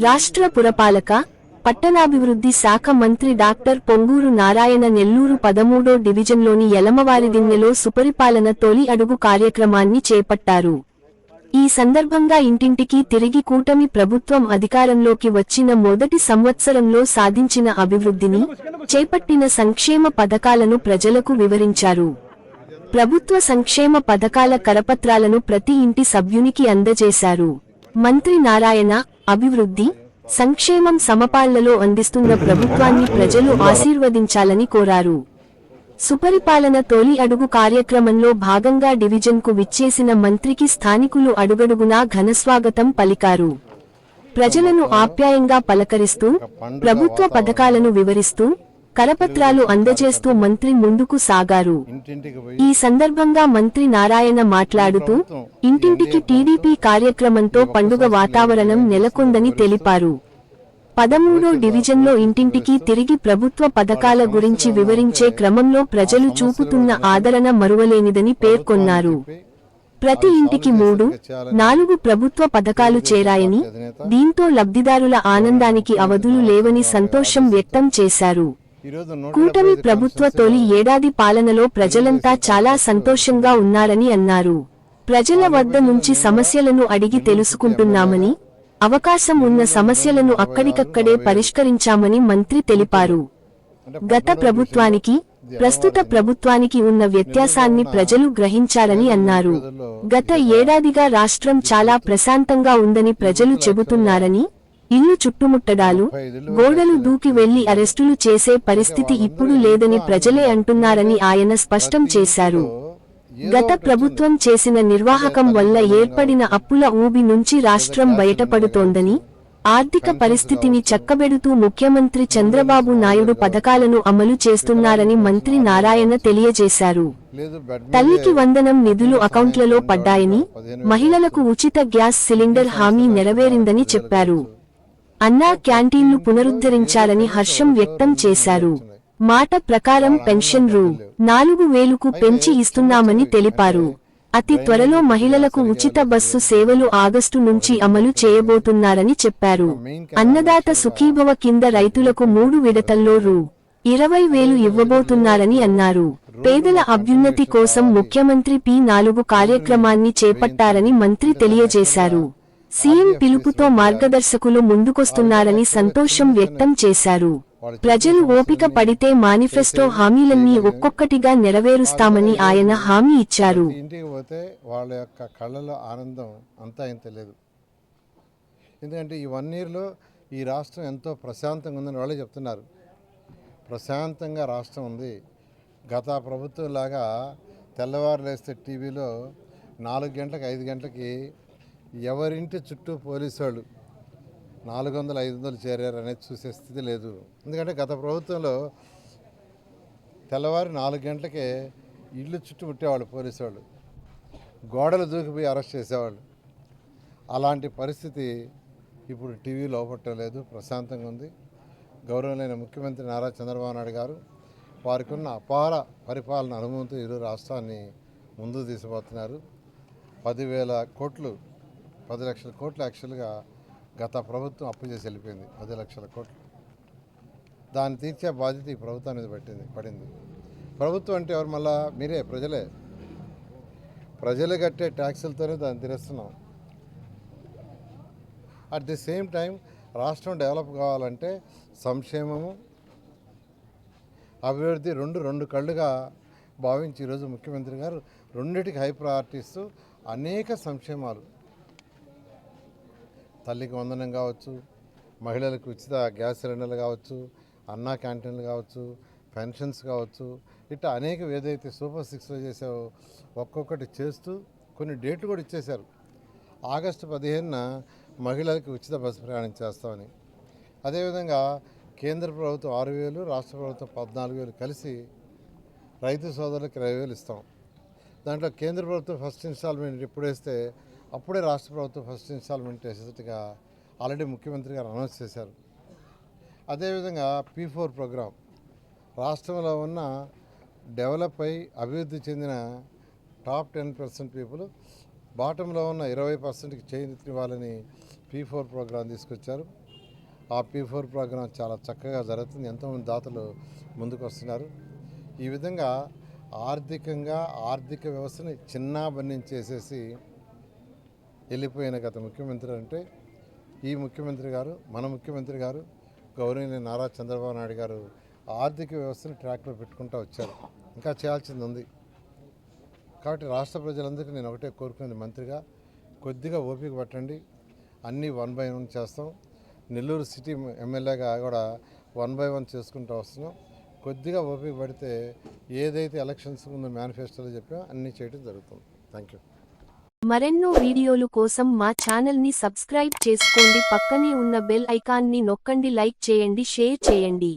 రాష్ట్ర పురపాలక, పట్టణాభివృద్ధి శాఖ మంత్రి డాక్టర్ పొంగూరు నారాయణ నెల్లూరు 13వ డివిజన్లోని యలమవారిదిన్నెలో సుపరిపాలన తొలి అడుగు కార్యక్రమాన్ని చేపట్టారు. ఈ సందర్భంగా ఇంటింటికి తిరిగి కూటమి ప్రభుత్వం అధికారంలోకి వచ్చిన మొదటి సంవత్సరంలో సాధించిన అభివృద్ధిని, చేపట్టిన సంక్షేమ పథకాలను ప్రజలకు వివరించారు. ప్రభుత్వ సంక్షేమ పథకాల కరపత్రాలను ప్రతి ఇంటి సభ్యునికి అందజేశారు. మంత్రి నారాయణ అభివృద్ధి, సంక్షేమం సమపాళ్లలో అందిస్తున్న ప్రభుత్వాన్ని ప్రజలు ఆశీర్వదించాలని కోరారు. సుపరిపాలన తొలి అడుగు కార్యక్రమంలో భాగంగా డివిజన్కు విచ్చేసిన మంత్రికి స్థానికులు అడుగడుగునా ఘనస్వాగతం పలికారు. ప్రజలను ఆప్యాయంగా పలకరిస్తూ, ప్రభుత్వ పథకాలను వివరిస్తూ, కరపత్రాలు అందజేస్తూ మంత్రి ముందుకు సాగారు. ఈ సందర్భంగా మంత్రి నారాయణ మాట్లాడుతూ, ఇంటింటికి టీడీపీ కార్యక్రమంతో పండుగ వాతావరణం నెలకొందని తెలిపారు. 13వ డివిజన్లో ఇంటింటికి తిరిగి ప్రభుత్వ పథకాల గురించి వివరించే క్రమంలో ప్రజలు చూపుతున్న ఆదరణ మరువలేనిదని పేర్కొన్నారు. ప్రతి ఇంటికి 3, 4 ప్రభుత్వ పథకాలు చేరాయని, దీంతో లబ్ధిదారుల ఆనందానికి అవధులు లేవని సంతోషం వ్యక్తం చేశారు. కూటమి ప్రభుత్వ తొలి ఏడాది పాలనలో ప్రజలంతా చాలా సంతోషంగా ఉన్నారని అన్నారు. ప్రజల వద్ద నుంచి సమస్యలను అడిగి తెలుసుకుంటున్నామని, అవకాశం ఉన్న సమస్యలను అక్కడికక్కడే పరిష్కరించామని మంత్రి తెలిపారు. గత ప్రభుత్వానికి, ప్రస్తుత ప్రభుత్వానికి ఉన్న వ్యత్యాసాన్ని ప్రజలు గ్రహించారని అన్నారు. గత ఏడాదిగా రాష్ట్రం చాలా ప్రశాంతంగా ఉందని ప్రజలు చెబుతున్నారని, ఇల్లు చుట్టుముట్టడాలు, గోడలు దూకి వెళ్లి అరెస్టులు చేసే పరిస్థితి ఇప్పుడు లేదని ప్రజలే అంటున్నారని ఆయన స్పష్టం చేశారు. గత ప్రభుత్వం చేసిన నిర్వాహకం వల్ల ఏర్పడిన అప్పుల ఊబి నుంచి రాష్ట్రం బయటపడుతోందని, ఆర్థిక పరిస్థితిని చక్కబెడుతూ ముఖ్యమంత్రి చంద్రబాబు నాయుడు పథకాలను అమలు చేస్తున్నారని మంత్రి నారాయణ తెలియజేశారు. తల్లికి వందనం నిధులు అకౌంట్లలో పడ్డాయని, మహిళలకు ఉచిత గ్యాస్ సిలిండర్ హామీ నెరవేరిందని చెప్పారు. అన్నా క్యాంటీన్లు పునరుద్ధరించాలని హర్షం వ్యక్తం చేశారు. మాట ప్రకారం పెన్షన్ రూ. 4,000కు పెంచి ఇస్తున్నామని తెలిపారు. అతి త్వరలో మహిళలకు ఉచిత బస్సు సేవలు ఆగస్టు నుంచి అమలు చేయబోతున్నారని చెప్పారు. అన్నదాత సుఖీభవ కింద రైతులకు 3 విడతల్లో రూ. 20,000 ఇవ్వబోతున్నారని అన్నారు. పేదల అభ్యున్నతి కోసం ముఖ్యమంత్రి P4 కార్యక్రమాన్ని చేపట్టారని మంత్రి తెలియజేశారు. సీఎం పిలుపుతో మార్గదర్శకులు ముందుకొస్తున్నారని సంతోషం వ్యక్తం చేశారు. ప్రజలు ఓపిక పడితే మేనిఫెస్టో హామీలన్నీ ఒక్కొక్కటిగా నెరవేరుస్తామని ఆయన హామీ ఇచ్చారు. ఇంటికి పోతే వాళ్ళ యొక్క కళ్ళలో ఆనందం అంతా ఏం తెలియదు. ఎందుకంటే ఈ 1 ఇయర్లో ఈ రాష్ట్రం ఎంతో ప్రశాంతంగా ఉందని వాళ్ళే చెప్తున్నారు. ప్రశాంతంగా రాష్ట్రం ఉంది. గత ప్రభుత్వం లాగా తెల్లవారు లేస్తే టీవీలో 4 గంటలకు 5 గంటలకి ఎవరింటి చుట్టూ పోలీసు వాళ్ళు 400, 500 చేరారు అనేది చూసే స్థితి లేదు. ఎందుకంటే గత ప్రభుత్వంలో తెల్లవారు 4 గంటలకే ఇల్లు చుట్టూ ముట్టేవాళ్ళు పోలీసు వాళ్ళు, గోడలు దూకిపోయి అరెస్ట్ చేసేవాళ్ళు. అలాంటి పరిస్థితి ఇప్పుడు టీవీలో అవపట్టం లేదు. ప్రశాంతంగా ఉంది. గౌరవనీయ ముఖ్యమంత్రి నారా చంద్రబాబు నాయుడు గారు వారికి ఉన్న అపార పరిపాలన అనుభవంతో ఈరోజు రాష్ట్రాన్ని ముందుకు తీసుకుపోతున్నారు. 10,000 కోట్లు, 10 లక్షల కోట్లు యాక్చువల్గా గత ప్రభుత్వం అప్పు చేసి వెళ్ళిపోయింది. 10 లక్షల కోట్లు. దాన్ని తీర్చే బాధ్యత ఈ ప్రభుత్వం అనేది పడింది. ప్రభుత్వం అంటే ఎవరు? మళ్ళా మీరే, ప్రజలే. ప్రజలు కట్టే ట్యాక్సులతోనే దాన్ని తీరుస్తున్నాం. అట్ ది సేమ్ టైం రాష్ట్రం డెవలప్ కావాలంటే సంక్షేమము, అభివృద్ధి రెండు కళ్ళుగా భావించి ఈరోజు ముఖ్యమంత్రి గారు రెండిటికి హై ప్రయారిటీ ఇస్తూ అనేక సంక్షేమాలు, తల్లికి వందనం కావచ్చు, మహిళలకు ఉచిత గ్యాస్ సిలిండర్లు కావచ్చు, అన్నా క్యాంటీన్లు కావచ్చు, పెన్షన్స్ కావచ్చు, ఇట్లా అనేక ఏదైతే సూపర్ 6లో చేసావో ఒక్కొక్కటి చేస్తూ కొన్ని డేట్లు కూడా ఇచ్చేశారు. ఆగస్టు 15న మహిళలకు ఉచిత బస్సు ప్రయాణం చేస్తామని. అదేవిధంగా కేంద్ర ప్రభుత్వం 6,000, రాష్ట్ర ప్రభుత్వం 14,000 కలిసి రైతు సోదరులకు 20,000 ఇస్తాం. దాంట్లో కేంద్ర ప్రభుత్వం ఫస్ట్ ఇన్స్టాల్మెంట్ ఎప్పుడు వేస్తే అప్పుడే రాష్ట్ర ప్రభుత్వం ఫస్ట్ ఇన్స్టాల్మెంట్ వేసేట్టుగా ఆల్రెడీ ముఖ్యమంత్రి గారు అనౌన్స్ చేశారు. అదేవిధంగా P4 ప్రోగ్రాం రాష్ట్రంలో ఉన్న డెవలప్ అయి అభివృద్ధి చెందిన టాప్ 10% పీపుల్ బాటంలో ఉన్న 20%కి చేయూతనివ్వాలని P4 ప్రోగ్రాం తీసుకొచ్చారు. ఆ P4 ప్రోగ్రాం చాలా చక్కగా జరుగుతుంది. ఎంతోమంది దాతలు ముందుకు వస్తున్నారు. ఈ విధంగా ఆర్థిక వ్యవస్థని చిన్నాభిన్నం చేసేసి వెళ్ళిపోయిన గత ముఖ్యమంత్రి అంటే ఈ ముఖ్యమంత్రి గారు, మన ముఖ్యమంత్రి గారు, గౌరవనీయ నారా చంద్రబాబు నాయుడు గారు ఆర్థిక వ్యవస్థని ట్రాక్లో పెట్టుకుంటూ వచ్చారు. ఇంకా చేయాల్సింది ఉంది. కాబట్టి రాష్ట్ర ప్రజలందరికీ నేను ఒకటే కోరుకునేది, మంత్రిగా కొద్దిగా ఓపిక పట్టండి. అన్నీ 1 by 1 చేస్తాం. నెల్లూరు సిటీ ఎమ్మెల్యేగా కూడా 1 by 1 చేసుకుంటూ వస్తున్నాం. కొద్దిగా ఓపిక పడితే ఏదైతే ఎలక్షన్స్ ముందు మేనిఫెస్టోలో చెప్పామో అన్నీ చేయడం జరుగుతుంది. Thank you. మరెన్నో వీడియోలు కోసం మా ఛానల్ని సబ్స్క్రైబ్ చేసుకోండి. పక్కనే ఉన్న బెల్ ఐకాన్ని నొక్కండి. లైక్ చేయండి, షేర్ చేయండి.